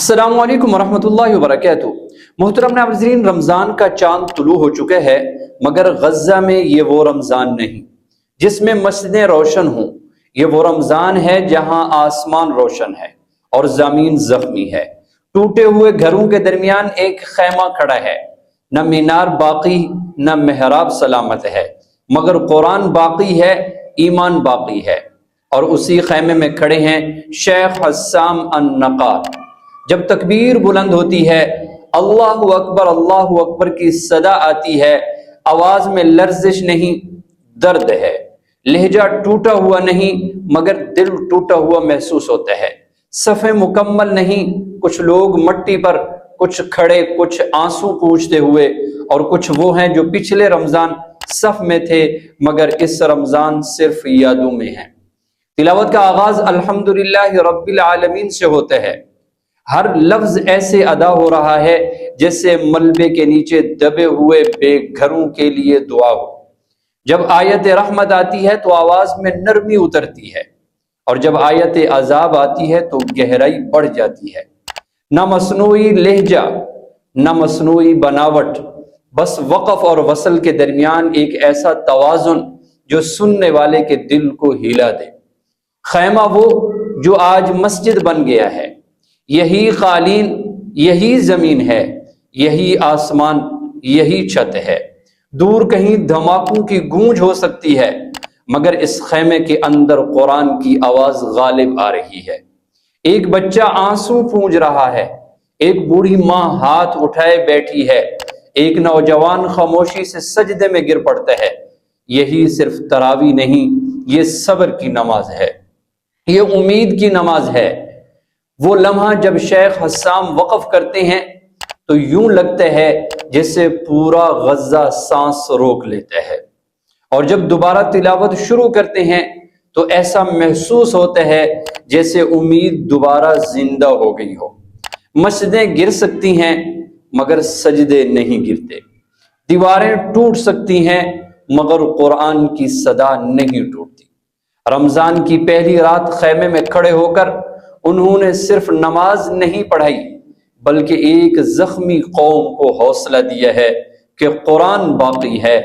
السلام علیکم ورحمۃ اللہ وبرکاتہ۔ محترم ناظرین، رمضان کا چاند طلوع ہو چکے ہے، مگر غزہ میں یہ وہ رمضان نہیں جس میں مسجدیں روشن ہوں۔ یہ وہ رمضان ہے جہاں آسمان روشن ہے اور زمین زخمی ہے۔ ٹوٹے ہوئے گھروں کے درمیان ایک خیمہ کھڑا ہے، نہ مینار باقی نہ محراب سلامت ہے، مگر قرآن باقی ہے، ایمان باقی ہے۔ اور اسی خیمے میں کھڑے ہیں شیخ حسام النقار۔ جب تکبیر بلند ہوتی ہے، اللہ اکبر کی صدا آتی ہے، آواز میں لرزش نہیں، درد ہے۔ لہجہ ٹوٹا ہوا نہیں، مگر دل ٹوٹا ہوا محسوس ہوتا ہے۔ صفیں مکمل نہیں، کچھ لوگ مٹی پر، کچھ کھڑے، کچھ آنسو پوچھتے ہوئے، اور کچھ وہ ہیں جو پچھلے رمضان صف میں تھے مگر اس رمضان صرف یادوں میں ہیں۔ تلاوت کا آغاز الحمدللہ رب العالمین سے ہوتا ہے۔ ہر لفظ ایسے ادا ہو رہا ہے جیسے ملبے کے نیچے دبے ہوئے بے گھروں کے لیے دعا ہو۔ جب آیت رحمت آتی ہے تو آواز میں نرمی اترتی ہے، اور جب آیت عذاب آتی ہے تو گہرائی بڑھ جاتی ہے۔ نہ مصنوعی لہجہ، نہ مصنوعی بناوٹ، بس وقف اور وصل کے درمیان ایک ایسا توازن جو سننے والے کے دل کو ہلا دے۔ خیمہ وہ جو آج مسجد بن گیا ہے، یہی قالین، یہی زمین ہے، یہی آسمان، یہی چھت ہے۔ دور کہیں دھماکوں کی گونج ہو سکتی ہے، مگر اس خیمے کے اندر قرآن کی آواز غالب آ رہی ہے۔ ایک بچہ آنسو پونج رہا ہے، ایک بوڑھی ماں ہاتھ اٹھائے بیٹھی ہے، ایک نوجوان خاموشی سے سجدے میں گر پڑتا ہے۔ یہی صرف تراویح نہیں، یہ صبر کی نماز ہے، یہ امید کی نماز ہے۔ وہ لمحہ جب شیخ حسام وقف کرتے ہیں تو یوں لگتا ہے جیسے پورا غزہ سانس روک لیتا ہے، اور جب دوبارہ تلاوت شروع کرتے ہیں تو ایسا محسوس ہوتا ہے جیسے امید دوبارہ زندہ ہو گئی ہو۔ مسجدیں گر سکتی ہیں مگر سجدے نہیں گرتے، دیواریں ٹوٹ سکتی ہیں مگر قرآن کی صدا نہیں ٹوٹتی۔ رمضان کی پہلی رات خیمے میں کھڑے ہو کر انہوں نے صرف نماز نہیں پڑھائی، بلکہ ایک زخمی قوم کو حوصلہ دیا ہے کہ قرآن باقی ہے،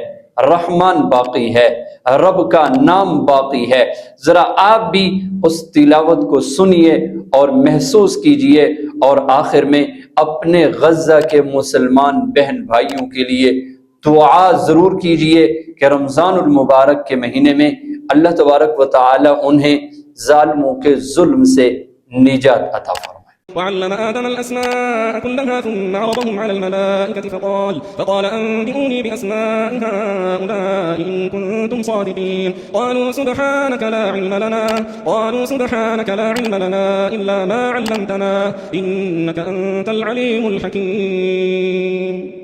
رحمان باقی ہے، رب کا نام باقی ہے۔ ذرا آپ بھی اس تلاوت کو سنیے اور محسوس کیجئے، اور آخر میں اپنے غزہ کے مسلمان بہن بھائیوں کے لیے دعا ضرور کیجئے کہ رمضان المبارک کے مہینے میں اللہ تبارک و تعالی انہیں ظالموں کے ظلم سے نجات عطا فرمائے۔ وعلم آدم الأسماء كلها ثم عرضهم على الملائكة فقال أنبئوني بأسماء هؤلاء إن كنتم صادقين قالوا سبحانك لا علم لنا إلا ما علمتنا إنك أنت العليم الحكيم۔